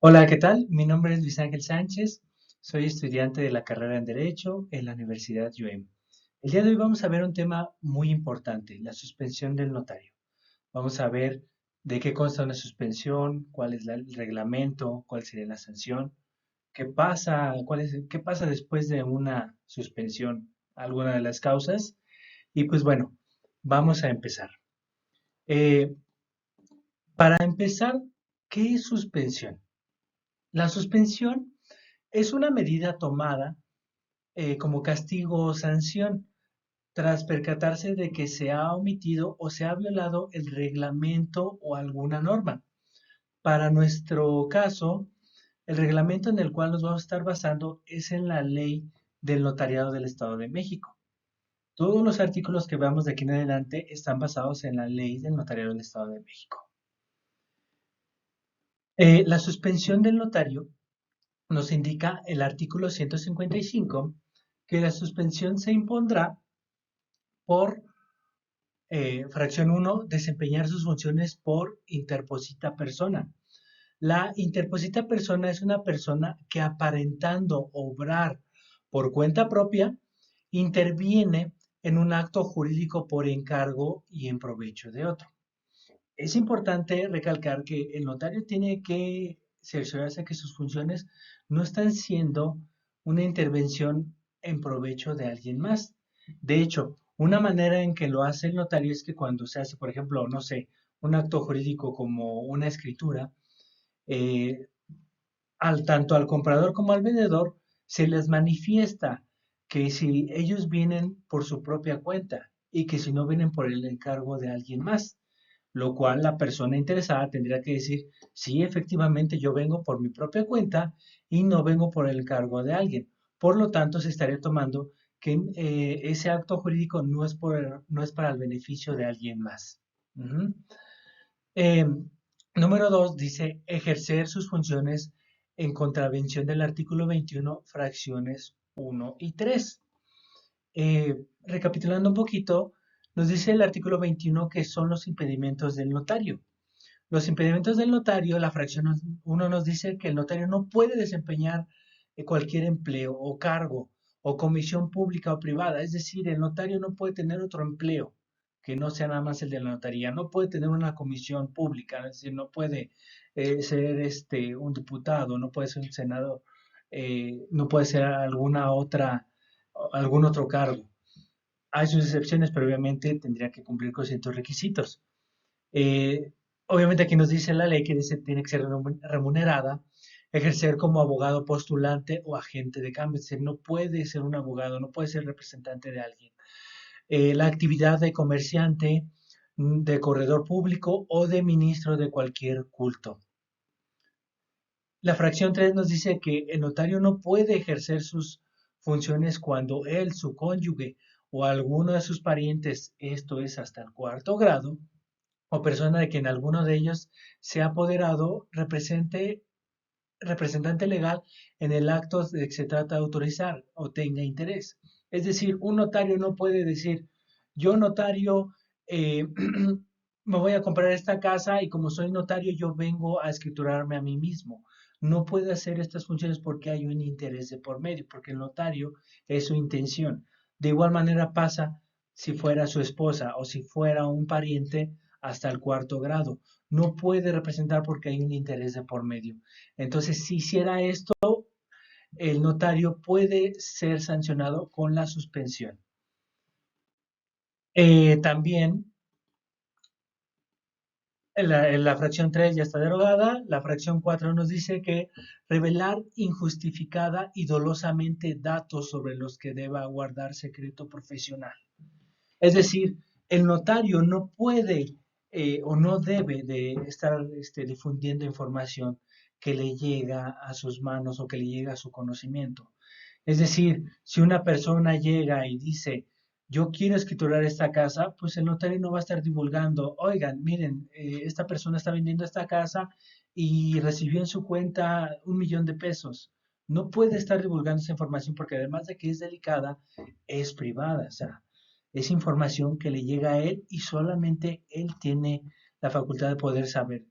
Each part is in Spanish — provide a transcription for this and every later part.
Hola, ¿qué tal? Mi nombre es Luis Ángel Sánchez, soy estudiante de la carrera en Derecho en la Universidad UEM. El día de hoy vamos a ver un tema muy importante, la suspensión del notario. Vamos a ver de qué consta una suspensión, cuál es el reglamento, cuál sería la sanción, qué pasa después de una suspensión, alguna de las causas. Y pues bueno, vamos a empezar. Eh, para empezar, ¿qué es suspensión? La suspensión es una medida tomada como castigo o sanción tras percatarse de que se ha omitido o se ha violado el reglamento o alguna norma. Para nuestro caso, el reglamento en el cual nos vamos a estar basando es en la ley del notariado del Estado de México. Todos los artículos que veamos de aquí en adelante están basados en la ley del notariado del Estado de México. La suspensión del notario nos indica el artículo 155 que la suspensión se impondrá por fracción uno, desempeñar sus funciones por interposita persona. La interposita persona es una persona que aparentando obrar por cuenta propia, interviene en un acto jurídico por encargo y en provecho de otro. Es importante recalcar que el notario tiene que cerciorarse que sus funciones no están siendo una intervención en provecho de alguien más. De hecho, una manera en que lo hace el notario es que cuando se hace, por ejemplo, no sé, un acto jurídico como una escritura, eh, tanto al comprador como al vendedor se les manifiesta que si ellos vienen por su propia cuenta y que si no vienen por el encargo de alguien más, lo cual la persona interesada tendría que decir, sí, efectivamente yo vengo por mi propia cuenta y no vengo por el encargo de alguien. Por lo tanto, se estaría tomando que ese acto jurídico no es para el beneficio de alguien más. Ujú. Eh, Número 2 dice ejercer sus funciones en contravención del artículo 21, fracciones uno y 3. Recapitulando un poquito, nos dice el artículo 21 que son los impedimentos del notario. Los impedimentos del notario, la fracción uno nos dice que el notario no puede desempeñar cualquier empleo o cargo o comisión pública o privada. Es decir, el notario no puede tener otro empleo que no sea nada más el de la notaría. No puede tener una comisión pública, es decir, no puede ser un diputado, no puede ser un senador, no puede ser algún otro cargo. Hay sus excepciones, pero obviamente tendría que cumplir con ciertos requisitos. Eh, Obviamente aquí nos dice la ley que dice tiene que ser remunerada, ejercer como abogado postulante o agente de cambio, es decir, no puede ser un abogado, no puede ser representante de alguien. La actividad de comerciante, de corredor público o de ministro de cualquier culto. La fracción 3 nos dice que el notario no puede ejercer sus funciones cuando él, su cónyuge o alguno de sus parientes, esto es hasta el cuarto grado, o persona de quien alguno de ellos sea apoderado, representante legal en el acto de que se trata de autorizar o tenga interés. Es decir, un notario no puede decir, yo notario me voy a comprar esta casa y como soy notario yo vengo a escriturarme a mí mismo. No puede hacer estas funciones porque hay un interés de por medio, porque el notario es su intención. De igual manera pasa si fuera su esposa o si fuera un pariente hasta el cuarto grado. No puede representar porque hay un interés de por medio. Entonces, si hiciera esto, el notario puede ser sancionado con la suspensión. También la fracción 3 ya está derogada. La fracción 4 nos dice que revelar injustificada y dolosamente datos sobre los que deba guardar secreto profesional. Es decir, el notario no puede o no debe de estar difundiendo información que le llega a sus manos o que le llega a su conocimiento. Es decir, si una persona llega y dice, yo quiero escriturar esta casa, pues el notario no va a estar divulgando, oigan, miren, esta persona está vendiendo esta casa y recibió en su cuenta 1 millón de pesos. No puede estar divulgando esa información porque además de que es delicada, es privada. O sea, es información que le llega a él y solamente él tiene la facultad de poder saber.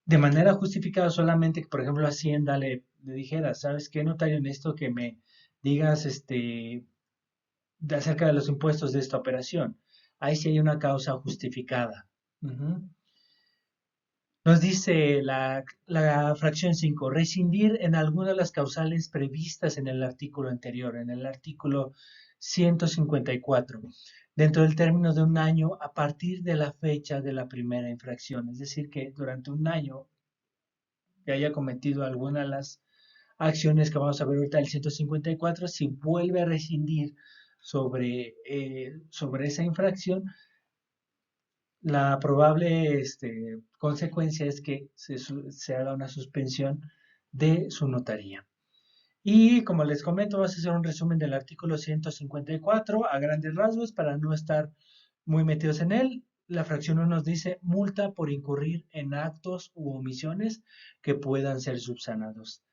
de manera justificada solamente que, por ejemplo, Hacienda le dijera, ¿sabes qué, notario? Necesito que me digas acerca de los impuestos de esta operación. Ahí sí hay una causa justificada. Ujú. Nos dice la fracción 5, rescindir en alguna de las causales previstas en el artículo anterior, en el artículo 154, dentro del término de un año a partir de la fecha de la primera infracción. Es decir, que durante un año que haya cometido alguna de las acciones que vamos a ver ahorita del 154, si vuelve a rescindir sobre esa infracción, la probable consecuencia es que se haga una suspensión de su notaría. Y como les comento, vamos a hacer un resumen del artículo 154 a grandes rasgos para no estar muy metidos en él. La fracción 1 nos dice multa por incurrir en actos u omisiones que puedan ser subsanados.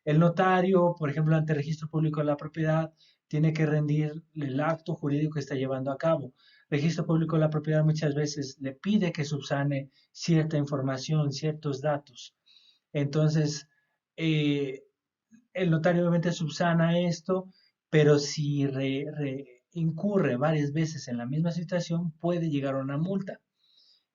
El notario, por ejemplo, ante el registro público de la propiedad, tiene que rendir el acto jurídico que está llevando a cabo. El registro público de la propiedad muchas veces le pide que subsane cierta información, ciertos datos. Entonces, eh, el notario obviamente subsana esto, pero si incurre varias veces en la misma situación, puede llegar a una multa.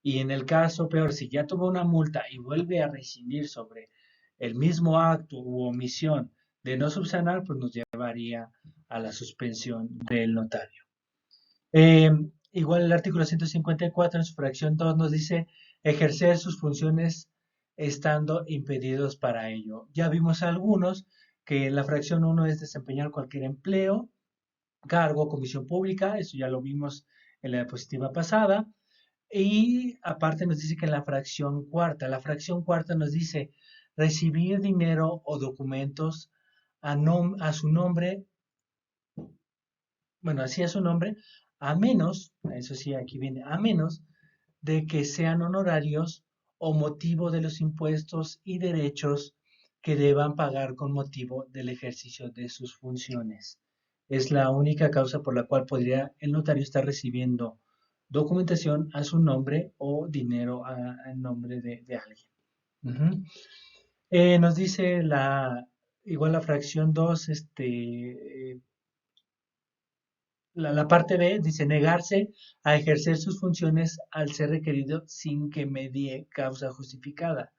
Y en el caso peor, si ya tuvo una multa y vuelve a rescindir sobre el mismo acto u omisión de no subsanar, pues nos llevaría a la suspensión del notario. Eh, Igual el artículo 154 en su fracción 2 nos dice ejercer sus funciones estando impedidos para ello. Ya vimos algunos que la fracción 1 es desempeñar cualquier empleo, cargo, comisión pública, eso ya lo vimos en la diapositiva pasada. Y aparte nos dice que en la fracción cuarta nos dice recibir dinero o documentos a su nombre, bueno, así a su nombre, a menos, eso sí, aquí viene, a menos de que sean honorarios o motivo de los impuestos y derechos que deban pagar con motivo del ejercicio de sus funciones. Es la única causa por la cual podría el notario estar recibiendo documentación a su nombre o dinero en nombre de alguien. Ujú. Nos dice igual la fracción 2, la parte B dice negarse a ejercer sus funciones al ser requerido sin que medie causa justificada.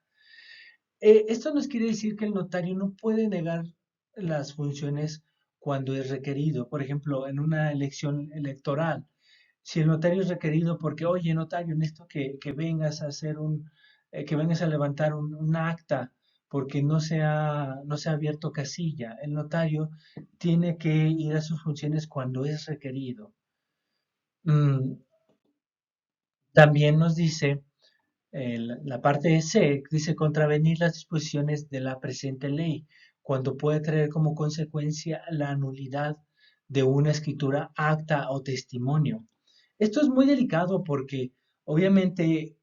Esto nos quiere decir que el notario no puede negar las funciones cuando es requerido. Por ejemplo, en una elección electoral, si el notario es requerido porque, oye, notario, necesito que vengas a hacer que vengas a levantar un acta porque no se ha abierto casilla. El notario tiene que ir a sus funciones cuando es requerido. Mm, También nos dice la parte C, dice contravenir las disposiciones de la presente ley, cuando puede traer como consecuencia la nulidad de una escritura, acta o testimonio. Esto es muy delicado porque obviamente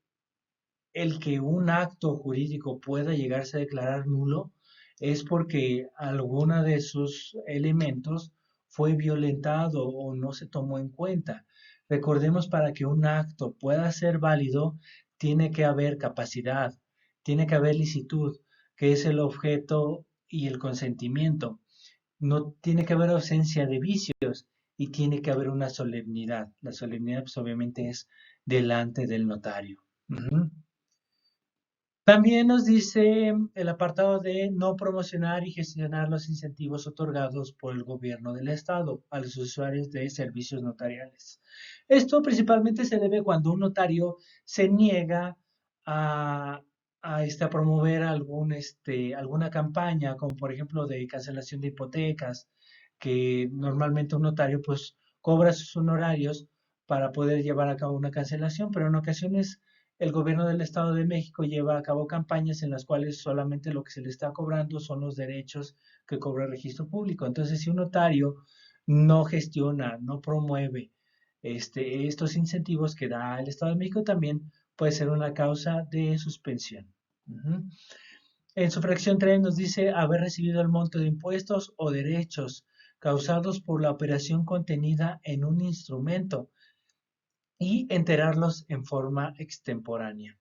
el que un acto jurídico pueda llegarse a declarar nulo es porque alguna de sus elementos fue violentado o no se tomó en cuenta. Recordemos, para que un acto pueda ser válido, tiene que haber capacidad, tiene que haber licitud, que es el objeto y el consentimiento. No tiene que haber ausencia de vicios y tiene que haber una solemnidad. La solemnidad, pues, obviamente es delante del notario. Ujú. También nos dice el apartado de no promocionar y gestionar los incentivos otorgados por el gobierno del estado a los usuarios de servicios notariales. Esto principalmente se debe cuando un notario se niega a, a promover alguna campaña, como por ejemplo de cancelación de hipotecas, que normalmente un notario pues cobra sus honorarios para poder llevar a cabo una cancelación, pero en ocasiones el gobierno del Estado de México lleva a cabo campañas en las cuales solamente lo que se le está cobrando son los derechos que cobra el registro público. Entonces, si un notario no gestiona, no promueve estos incentivos que da el Estado de México, también puede ser una causa de suspensión. Ujú. En su fracción 3 nos dice haber recibido el monto de impuestos o derechos causados por la operación contenida en un instrumento y enterarlos en forma extemporánea.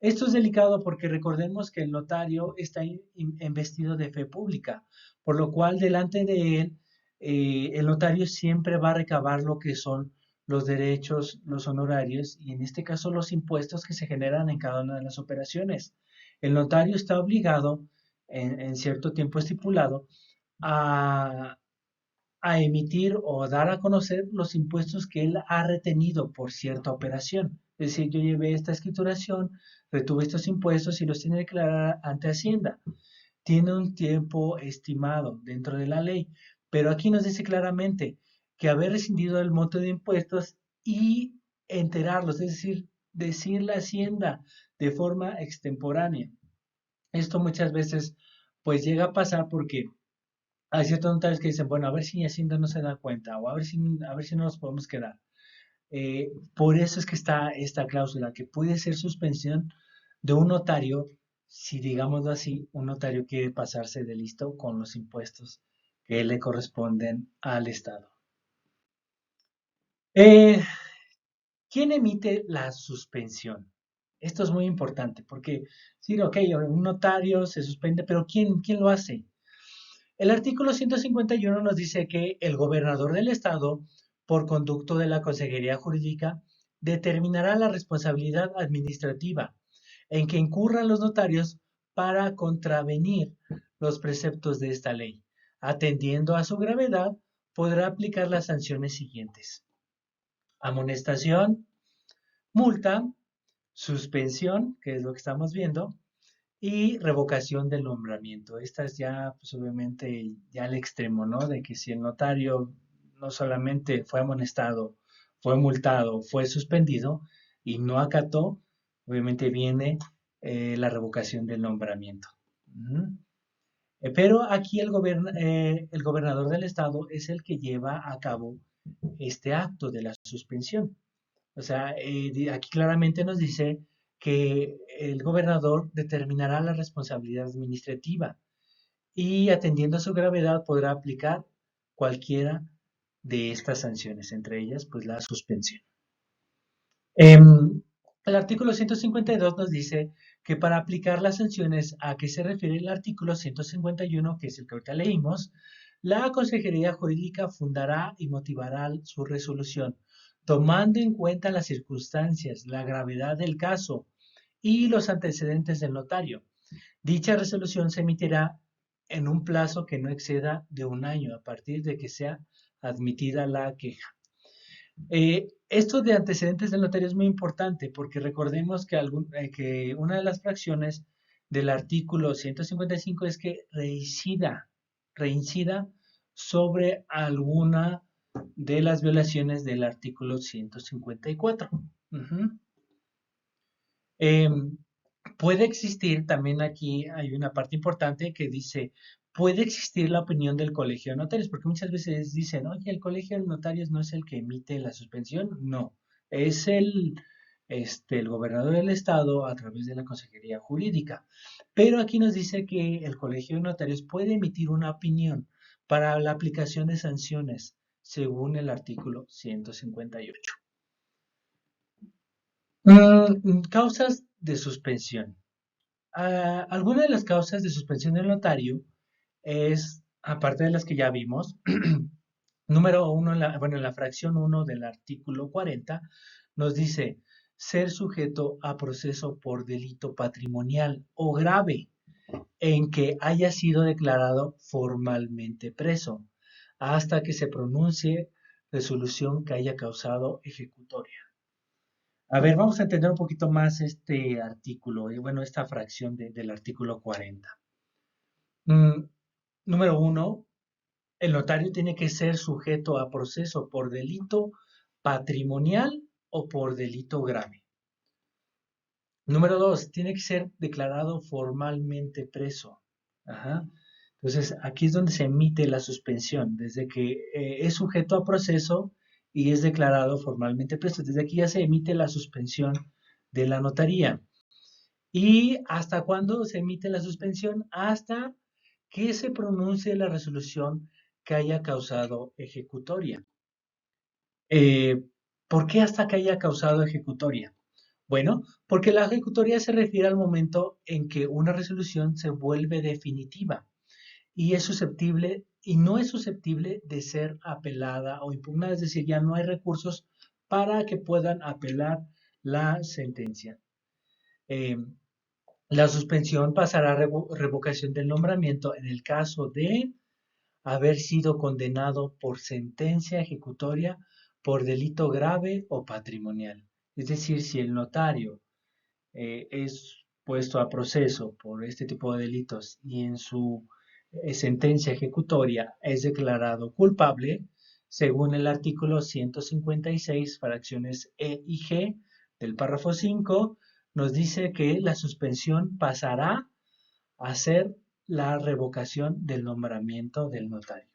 Esto es delicado porque recordemos que el notario está investido de fe pública, por lo cual delante de él el notario siempre va a recabar lo que son los derechos, los honorarios y en este caso los impuestos que se generan en cada una de las operaciones. El notario está obligado en cierto tiempo estipulado a, a emitir o dar a conocer los impuestos que él ha retenido por cierta operación. Es decir, yo llevé esta escrituración, retuve estos impuestos y los tiene que declarar ante Hacienda. Tiene un tiempo estimado dentro de la ley, pero aquí nos dice claramente que haber rescindido el monto de impuestos y enterarlos, es decir, decirle a Hacienda de forma extemporánea. Esto muchas veces pues llega a pasar porque hay ciertos notarios que dicen, bueno, a ver si Hacienda no se da cuenta o a ver si no nos podemos quedar. Por eso es que está esta cláusula, que puede ser suspensión de un notario, si digámoslo así, un notario quiere pasarse de listo con los impuestos que le corresponden al Estado. Eh, ¿Quién emite la suspensión? Esto es muy importante porque, sí, ok, un notario se suspende, pero ¿quién lo hace? El artículo 151 nos dice que el gobernador del estado, por conducto de la Consejería Jurídica, determinará la responsabilidad administrativa en que incurran los notarios para contravenir los preceptos de esta ley. Atendiendo a su gravedad, podrá aplicar las sanciones siguientes: amonestación, multa, suspensión, que es lo que estamos viendo, y revocación del nombramiento. Esta es ya, pues obviamente, ya el extremo, ¿no? De que si el notario no solamente fue amonestado, fue multado, fue suspendido y no acató, obviamente viene la revocación del nombramiento. Pero aquí el gobernador del estado es el que lleva a cabo este acto de la suspensión. O sea, aquí claramente nos dice que el gobernador determinará la responsabilidad administrativa y atendiendo a su gravedad podrá aplicar cualquiera de estas sanciones, entre ellas pues la suspensión. El artículo 152 nos dice que para aplicar las sanciones a que se refiere el artículo 151, que es el que ahorita leímos, la Consejería Jurídica fundará y motivará su resolución, tomando en cuenta las circunstancias, la gravedad del caso y los antecedentes del notario. Dicha resolución se emitirá en un plazo que no exceda de un año a partir de que sea admitida la queja. Esto de antecedentes del notario es muy importante porque recordemos que una de las fracciones del artículo 155 es que reincida sobre alguna de las violaciones del artículo 154. Uh-huh. Eh, Puede existir, también aquí hay una parte importante que dice, puede existir la opinión del colegio de notarios, porque muchas veces dicen, oye, el colegio de notarios no es el que emite la suspensión, no, es el gobernador del estado a través de la Consejería Jurídica. Pero aquí nos dice que el colegio de notarios puede emitir una opinión para la aplicación de sanciones, según el artículo 158. Causas de suspensión. Algunas de las causas de suspensión del notario es, aparte de las que ya vimos, número uno, en la fracción 1 del artículo 40, nos dice ser sujeto a proceso por delito patrimonial o grave en que haya sido declarado formalmente preso, hasta que se pronuncie resolución que haya causado ejecutoria. A ver, vamos a entender un poquito más este artículo, bueno, esta fracción del artículo 40. Número uno, el notario tiene que ser sujeto a proceso por delito patrimonial o por delito grave. Número dos, tiene que ser declarado formalmente preso. Ajá. Entonces, aquí es donde se emite la suspensión, desde que es sujeto a proceso y es declarado formalmente preso. Desde aquí ya se emite la suspensión de la notaría. ¿Y hasta cuándo se emite la suspensión? Hasta que se pronuncie la resolución que haya causado ejecutoria. Eh, ¿Por qué hasta que haya causado ejecutoria? Bueno, porque la ejecutoria se refiere al momento en que una resolución se vuelve definitiva y es susceptible y no es susceptible de ser apelada o impugnada, es decir, ya no hay recursos para que puedan apelar la sentencia. Eh, la suspensión pasará a revocación del nombramiento en el caso de haber sido condenado por sentencia ejecutoria por delito grave o patrimonial. Es decir, si el notario es puesto a proceso por este tipo de delitos y en su sentencia ejecutoria es declarado culpable, según el artículo 156, fracciones E y G del párrafo 5, nos dice que la suspensión pasará a ser la revocación del nombramiento del notario.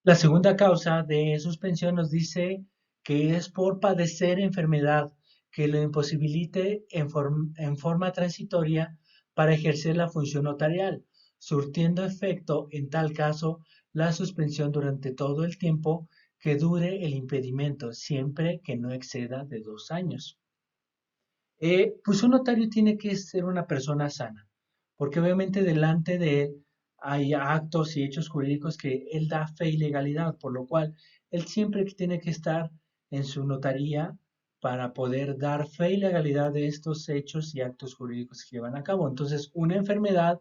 La segunda causa de suspensión nos dice que es por padecer enfermedad que lo imposibilite en forma transitoria para ejercer la función notarial, surtiendo efecto en tal caso la suspensión durante todo el tiempo que dure el impedimento, siempre que no exceda de 2 años. Pues un notario tiene que ser una persona sana, porque obviamente delante de él hay actos y hechos jurídicos que él da fe y legalidad, por lo cual él siempre tiene que estar en su notaría para poder dar fe y legalidad de estos hechos y actos jurídicos que llevan a cabo. Entonces, una enfermedad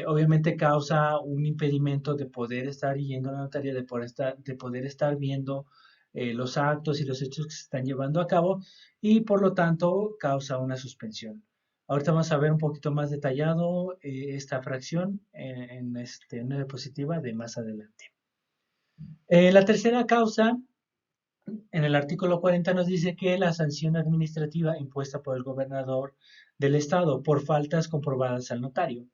obviamente causa un impedimento de poder estar yendo a la notaría, de poder estar viendo los actos y los hechos que se están llevando a cabo y por lo tanto causa una suspensión. Ahorita vamos a ver un poquito más detallado esta fracción en una diapositiva de más adelante. La tercera causa, en el artículo 40, nos dice que la sanción administrativa impuesta por el gobernador del estado por faltas comprobadas al notario.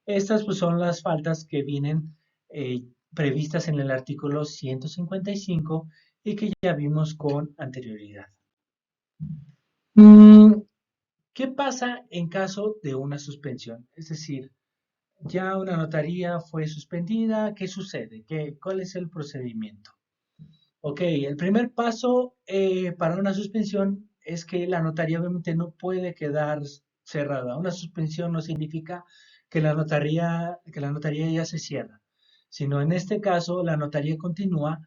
Estas pues, son las faltas que vienen previstas en el artículo 155 y que ya vimos con anterioridad. ¿Qué pasa en caso de una suspensión? Es decir, ya una notaría fue suspendida, ¿qué sucede? ¿Cuál es el procedimiento? Ok, el primer paso para una suspensión es que la notaría obviamente no puede quedar cerrada. Una suspensión no significa que la notaría ya se cierra, sino en este caso la notaría continúa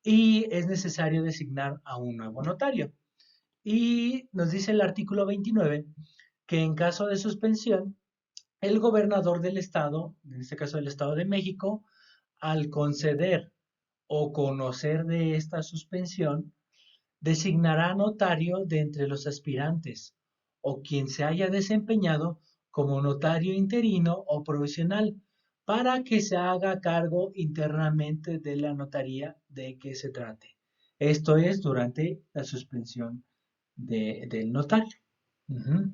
y es necesario designar a un nuevo notario. Y nos dice el artículo 29 que en caso de suspensión, el gobernador del estado, en este caso del Estado de México, al conceder o conocer de esta suspensión, designará notario de entre los aspirantes o quien se haya desempeñado como notario interino o provisional para que se haga cargo internamente de la notaría de que se trate. Esto es durante la suspensión del notario. Uh-huh.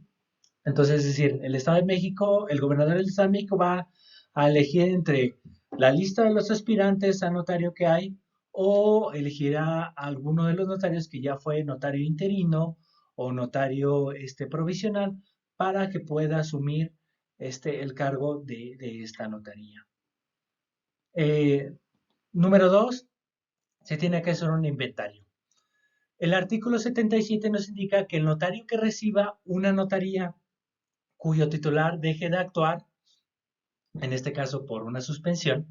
Entonces, es decir, el Estado de México, el gobernador del Estado de México va a elegir entre la lista de los aspirantes a notario que hay o elegirá a alguno de los notarios que ya fue notario interino o notario provisional para que pueda asumir el cargo de esta notaría. Número 2, se tiene que hacer un inventario. El artículo 77 nos indica que el notario que reciba una notaría cuyo titular deje de actuar, en este caso por una suspensión,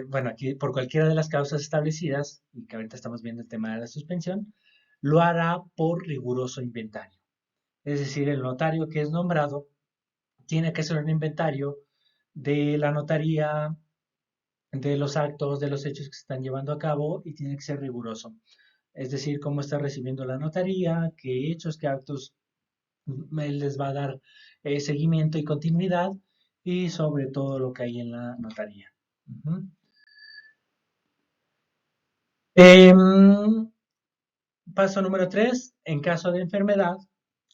bueno, aquí por cualquiera de las causas establecidas, y que ahorita estamos viendo el tema de la suspensión, lo hará por riguroso inventario. Es decir, el notario que es nombrado tiene que hacer un inventario de la notaría, de los actos, de los hechos que se están llevando a cabo y tiene que ser riguroso. Es decir, cómo está recibiendo la notaría, qué hechos, qué actos él les va a dar seguimiento y continuidad y sobre todo lo que hay en la notaría. Uh-huh. Paso número 3, en caso de enfermedad,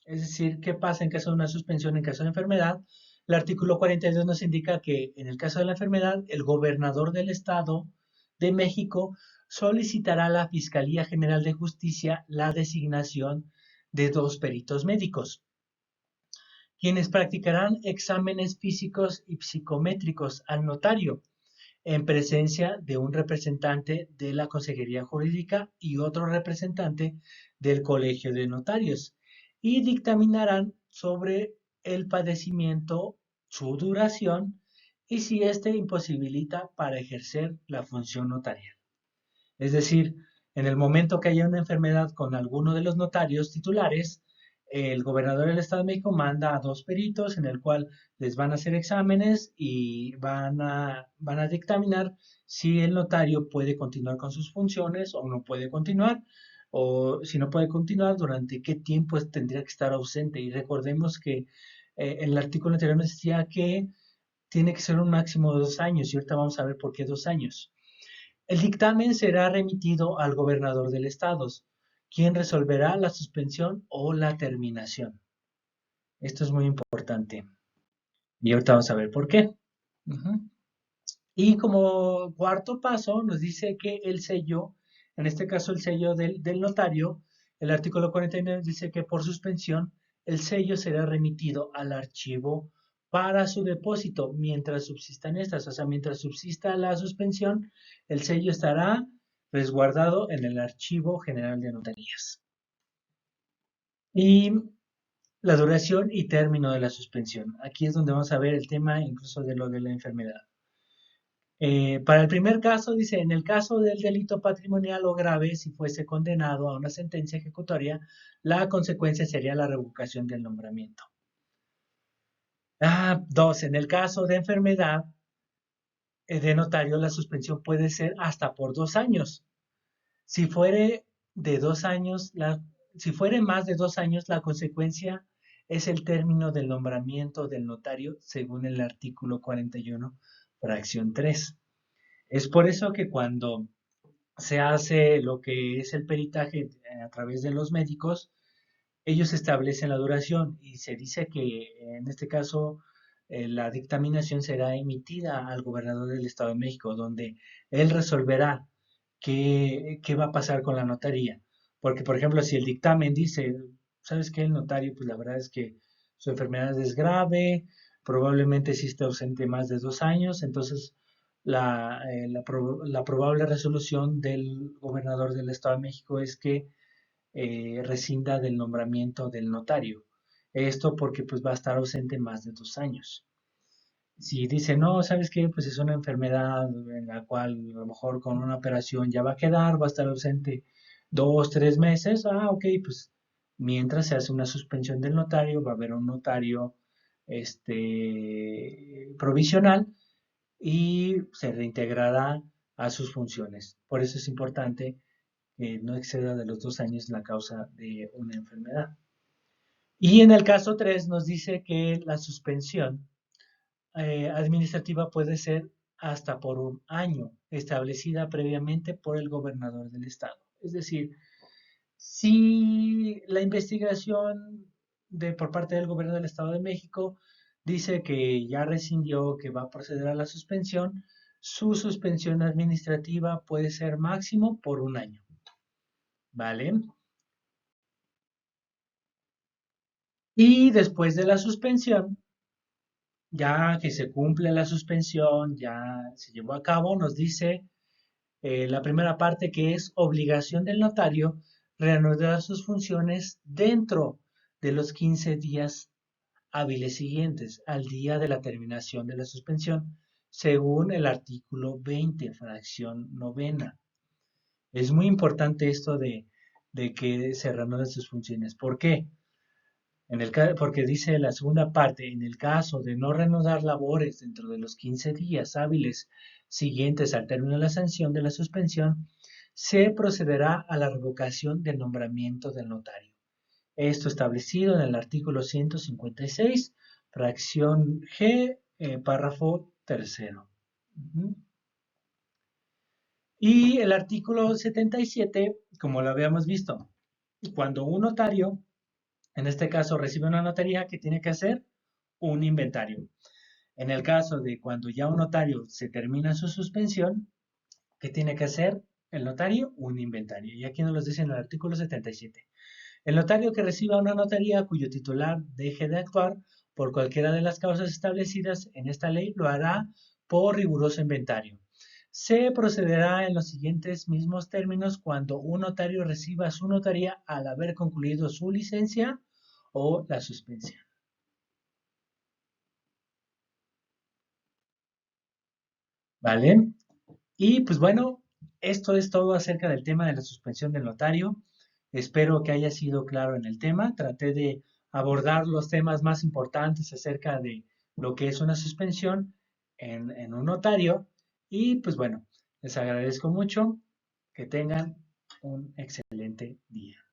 es decir, ¿qué pasa en caso de una suspensión en caso de enfermedad? El artículo 42 nos indica que en el caso de la enfermedad, el gobernador del Estado de México solicitará a la Fiscalía General de Justicia la designación de 2 peritos médicos, quienes practicarán exámenes físicos y psicométricos al notario en presencia de un representante de la Consejería Jurídica y otro representante del Colegio de Notarios, y dictaminarán sobre el padecimiento, su duración y si éste imposibilita para ejercer la función notarial. Es decir, en el momento que haya una enfermedad con alguno de los notarios titulares, el gobernador del Estado de México manda a dos peritos en el cual les van a hacer exámenes y van a dictaminar si el notario puede continuar con sus funciones o no puede continuar, o si no puede continuar, durante qué tiempo tendría que estar ausente. Y recordemos que el artículo anterior nos decía que tiene que ser un máximo de 2 años, y ahorita vamos a ver por qué 2 años. El dictamen será remitido al gobernador del estado, quien resolverá la suspensión o la terminación. Esto es muy importante. Y ahorita vamos a ver por qué. Ujú. Y como cuarto paso, nos dice que el sello, en este caso el sello del notario, el artículo 49 dice que por suspensión, el sello será remitido al archivo para su depósito mientras subsistan estas. O sea, mientras subsista la suspensión, el sello estará resguardado en el Archivo General de Notarías. Y la duración y término de la suspensión. Aquí es donde vamos a ver el tema incluso de lo de la enfermedad. Para el primer caso, dice, en el caso del delito patrimonial o grave, si fuese condenado a una sentencia ejecutoria, la consecuencia sería la revocación del nombramiento. 2. En el caso de enfermedad de notario, la suspensión puede ser hasta por 2 años. Si fuere de 2 años, si fuere más de 2 años, la consecuencia es el término del nombramiento del notario según el artículo 41, fracción 3. Es por eso que cuando se hace lo que es el peritaje a través de los médicos, ellos establecen la duración y se dice que en este caso la dictaminación será emitida al gobernador del Estado de México, donde él resolverá qué va a pasar con la notaría. Porque, por ejemplo, si el dictamen dice, ¿sabes qué? El notario, pues la verdad es que su enfermedad es grave, probablemente sí esté ausente más de 2 años, entonces la probable resolución del gobernador del Estado de México es que rescinda del nombramiento del notario. Esto porque pues va a estar ausente más de 2 años. Si dice, no, ¿sabes qué? Pues es una enfermedad en la cual a lo mejor con una operación ya va a quedar, va a estar ausente 2, 3 meses. Ok, pues mientras se hace una suspensión del notario, va a haber un notario provisional y se reintegrará a sus funciones. Por eso es importante que no exceda de los 2 años la causa de una enfermedad. Y en el caso 3 nos dice que la suspensión administrativa puede ser hasta por un año, establecida previamente por el gobernador del estado. Es decir, si la investigación por parte del gobierno del Estado de México dice que ya rescindió, que va a proceder a la suspensión, su suspensión administrativa puede ser máximo por un año. ¿Vale? Y después de la suspensión, ya que se cumple la suspensión, ya se llevó a cabo, nos dice la primera parte que es obligación del notario reanudar sus funciones dentro de los 15 días hábiles siguientes al día de la terminación de la suspensión, según el artículo 20, fracción novena. Es muy importante esto de que se reanuden sus funciones. ¿Por qué? Porque dice la segunda parte, en el caso de no reanudar labores dentro de los 15 días hábiles siguientes al término de la sanción de la suspensión, se procederá a la revocación del nombramiento del notario. Esto establecido en el artículo 156, fracción G, párrafo tercero. Y el artículo 77, como lo habíamos visto, cuando un notario, en este caso, recibe una notaría, ¿qué tiene que hacer? Un inventario. En el caso de cuando ya un notario se termina su suspensión, ¿qué tiene que hacer el notario? Un inventario. Y aquí nos lo dice en el artículo 77. El notario que reciba una notaría cuyo titular deje de actuar por cualquiera de las causas establecidas en esta ley lo hará por riguroso inventario. Se procederá en los siguientes mismos términos cuando un notario reciba su notaría al haber concluido su licencia o la suspensión. ¿Vale? Y pues bueno, esto es todo acerca del tema de la suspensión del notario. Espero que haya sido claro en el tema. Traté de abordar los temas más importantes acerca de lo que es una suspensión en un notario. Y pues bueno, les agradezco mucho. Que tengan un excelente día.